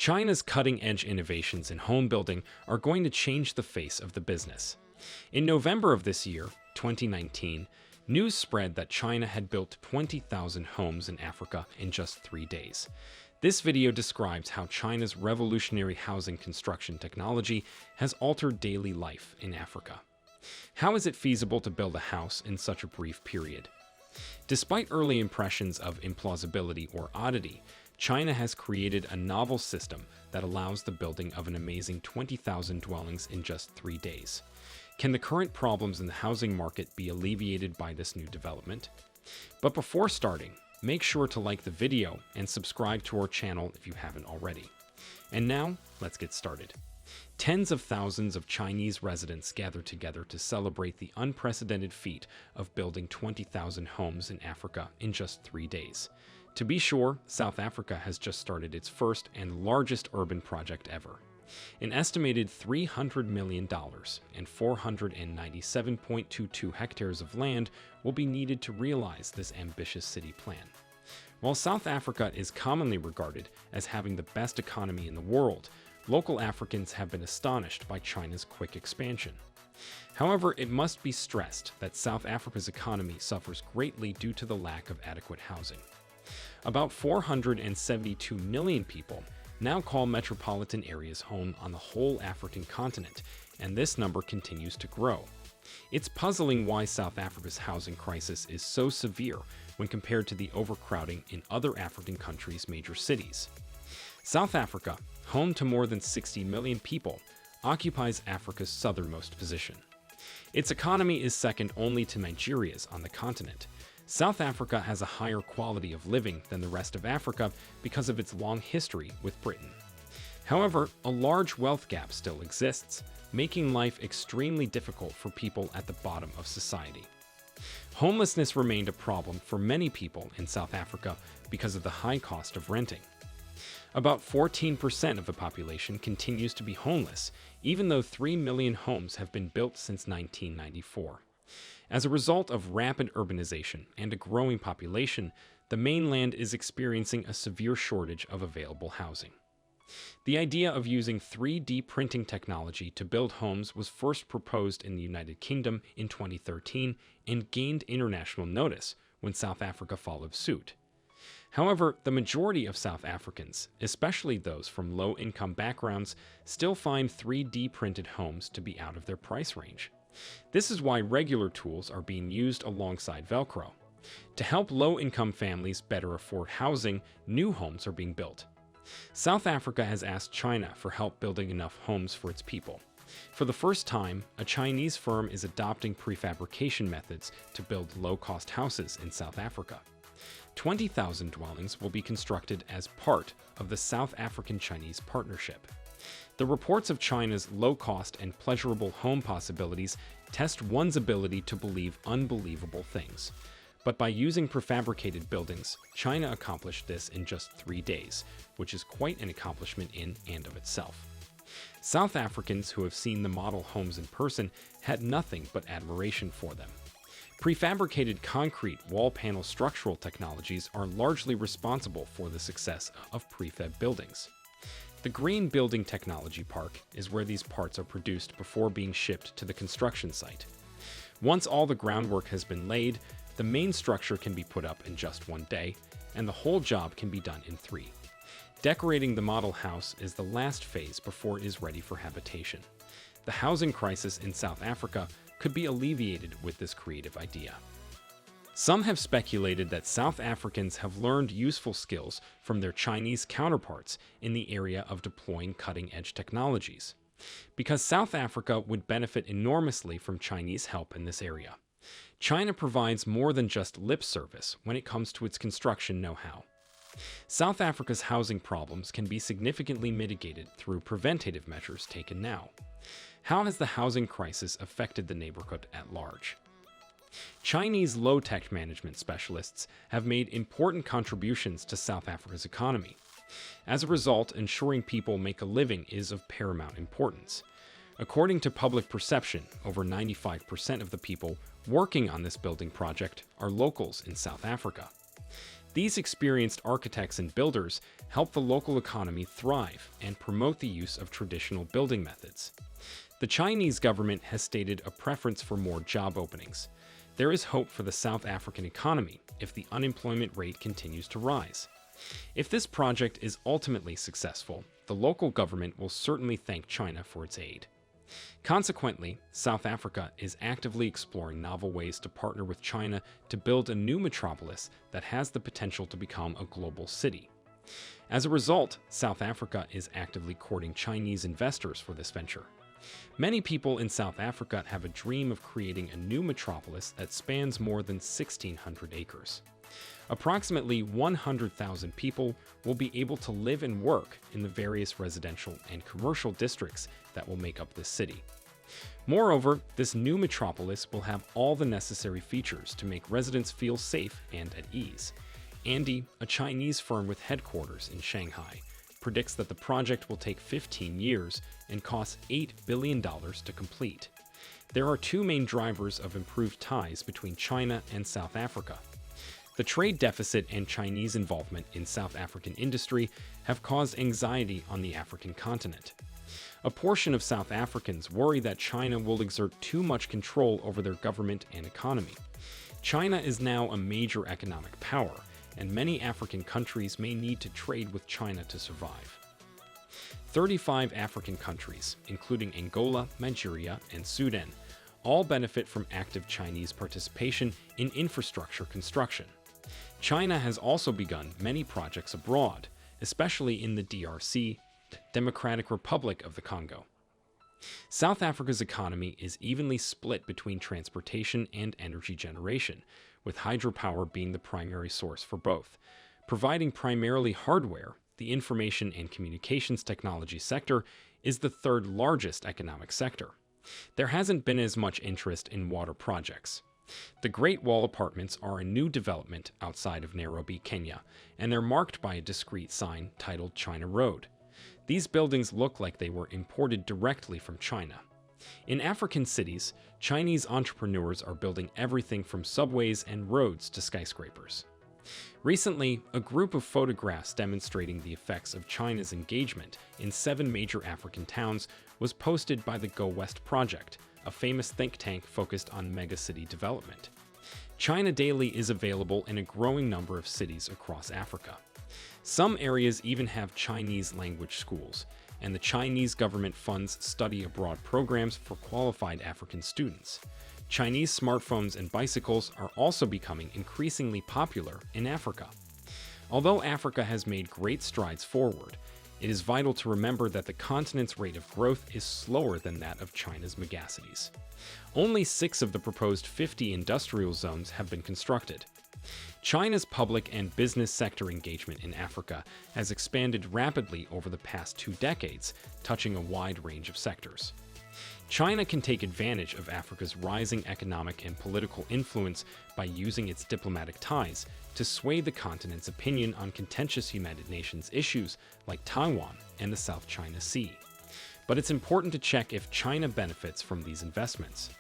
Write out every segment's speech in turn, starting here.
China's cutting-edge innovations in home building are going to change the face of the business. In November of this year, 2019, news spread that China had built 20,000 homes in Africa in just 3 days. This video describes how China's revolutionary housing construction technology has altered daily life in Africa. How is it feasible to build a house in such a brief period? Despite early impressions of implausibility or oddity, China has created a novel system that allows the building of an amazing 20,000 dwellings in just 3 days. Can the current problems in the housing market be alleviated by this new development? But before starting, make sure to like the video and subscribe to our channel if you haven't already. And now, let's get started. Tens of thousands of Chinese residents gathered together to celebrate the unprecedented feat of building 20,000 homes in Africa in just 3 days. To be sure, South Africa has just started its first and largest urban project ever. An estimated $300 million and 497.22 hectares of land will be needed to realize this ambitious city plan. While South Africa is commonly regarded as having the best economy in the world, local Africans have been astonished by China's quick expansion. However, it must be stressed that South Africa's economy suffers greatly due to the lack of adequate housing. About 472 million people now call metropolitan areas home on the whole African continent, and this number continues to grow. It's puzzling why South Africa's housing crisis is so severe when compared to the overcrowding in other African countries' major cities. South Africa, home to more than 60 million people, occupies Africa's southernmost position. Its economy is second only to Nigeria's on the continent. South Africa has a higher quality of living than the rest of Africa because of its long history with Britain. However, a large wealth gap still exists, making life extremely difficult for people at the bottom of society. Homelessness remained a problem for many people in South Africa because of the high cost of renting. About 14% of the population continues to be homeless, even though 3 million homes have been built since 1994. As a result of rapid urbanization and a growing population, the mainland is experiencing a severe shortage of available housing. The idea of using 3D printing technology to build homes was first proposed in the United Kingdom in 2013 and gained international notice when South Africa followed suit. However, the majority of South Africans, especially those from low-income backgrounds, still find 3D printed homes to be out of their price range. This is why regular tools are being used alongside Velcro. To help low-income families better afford housing, new homes are being built. South Africa has asked China for help building enough homes for its people. For the first time, a Chinese firm is adopting prefabrication methods to build low-cost houses in South Africa. 20,000 dwellings will be constructed as part of the South African-Chinese partnership. The reports of China's low-cost and pleasurable home possibilities test one's ability to believe unbelievable things. But by using prefabricated buildings, China accomplished this in just 3 days, which is quite an accomplishment in and of itself. South Africans who have seen the model homes in person had nothing but admiration for them. Prefabricated concrete wall panel structural technologies are largely responsible for the success of prefab buildings. The Green Building Technology Park is where these parts are produced before being shipped to the construction site. Once all the groundwork has been laid, the main structure can be put up in just 1 day, and the whole job can be done in 3. Decorating the model house is the last phase before it is ready for habitation. The housing crisis in South Africa could be alleviated with this creative idea. Some have speculated that South Africans have learned useful skills from their Chinese counterparts in the area of deploying cutting-edge technologies, because South Africa would benefit enormously from Chinese help in this area. China provides more than just lip service when it comes to its construction know-how. South Africa's housing problems can be significantly mitigated through preventative measures taken now. How has the housing crisis affected the neighborhood at large? Chinese low-tech management specialists have made important contributions to South Africa's economy. As a result, ensuring people make a living is of paramount importance. According to public perception, over 95% of the people working on this building project are locals in South Africa. These experienced architects and builders help the local economy thrive and promote the use of traditional building methods. The Chinese government has stated a preference for more job openings. There is hope for the South African economy if the unemployment rate continues to rise. If this project is ultimately successful, the local government will certainly thank China for its aid. Consequently, South Africa is actively exploring novel ways to partner with China to build a new metropolis that has the potential to become a global city. As a result, South Africa is actively courting Chinese investors for this venture. Many people in South Africa have a dream of creating a new metropolis that spans more than 1,600 acres. Approximately 100,000 people will be able to live and work in the various residential and commercial districts that will make up this city. Moreover, this new metropolis will have all the necessary features to make residents feel safe and at ease. Andy, a Chinese firm with headquarters in Shanghai, predicts that the project will take 15 years and cost $8 billion to complete. There are two main drivers of improved ties between China and South Africa. The trade deficit and Chinese involvement in South African industry have caused anxiety on the African continent. A portion of South Africans worry that China will exert too much control over their government and economy. China is now a major economic power, and many African countries may need to trade with China to survive. 35 African countries, including Angola, Nigeria, and Sudan, all benefit from active Chinese participation in infrastructure construction. China has also begun many projects abroad, especially in the DRC, Democratic Republic of the Congo. South Africa's economy is evenly split between transportation and energy generation, with hydropower being the primary source for both. Providing primarily hardware, the information and communications technology sector is the third largest economic sector. There hasn't been as much interest in water projects. The Great Wall Apartments are a new development outside of Nairobi, Kenya, and they're marked by a discrete sign titled China Road. These buildings look like they were imported directly from China. In African cities, Chinese entrepreneurs are building everything from subways and roads to skyscrapers. Recently, a group of photographs demonstrating the effects of China's engagement in 7 major African towns was posted by the Go West Project, a famous think tank focused on megacity development. China Daily is available in a growing number of cities across Africa. Some areas even have Chinese language schools, and the Chinese government funds study abroad programs for qualified African students. Chinese smartphones and bicycles are also becoming increasingly popular in Africa. Although Africa has made great strides forward, it is vital to remember that the continent's rate of growth is slower than that of China's megacities. Only 6 of the proposed 50 industrial zones have been constructed. China's public and business sector engagement in Africa has expanded rapidly over the past 2 decades, touching a wide range of sectors. China can take advantage of Africa's rising economic and political influence by using its diplomatic ties to sway the continent's opinion on contentious United Nations issues like Taiwan and the South China Sea. But it's important to check if China benefits from these investments.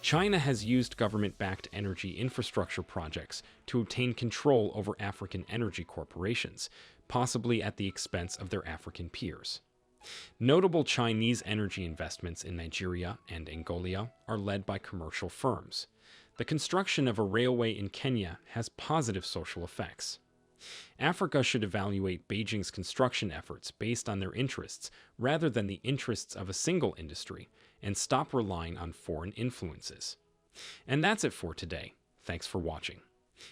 China has used government-backed energy infrastructure projects to obtain control over African energy corporations, possibly at the expense of their African peers. Notable Chinese energy investments in Nigeria and Angola are led by commercial firms. The construction of a railway in Kenya has positive social effects. Africa should evaluate Beijing's construction efforts based on their interests rather than the interests of a single industry, and stop relying on foreign influences. And that's it for today. Thanks for watching.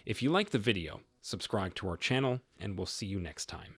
If you like the video, subscribe to our channel, and we'll see you next time.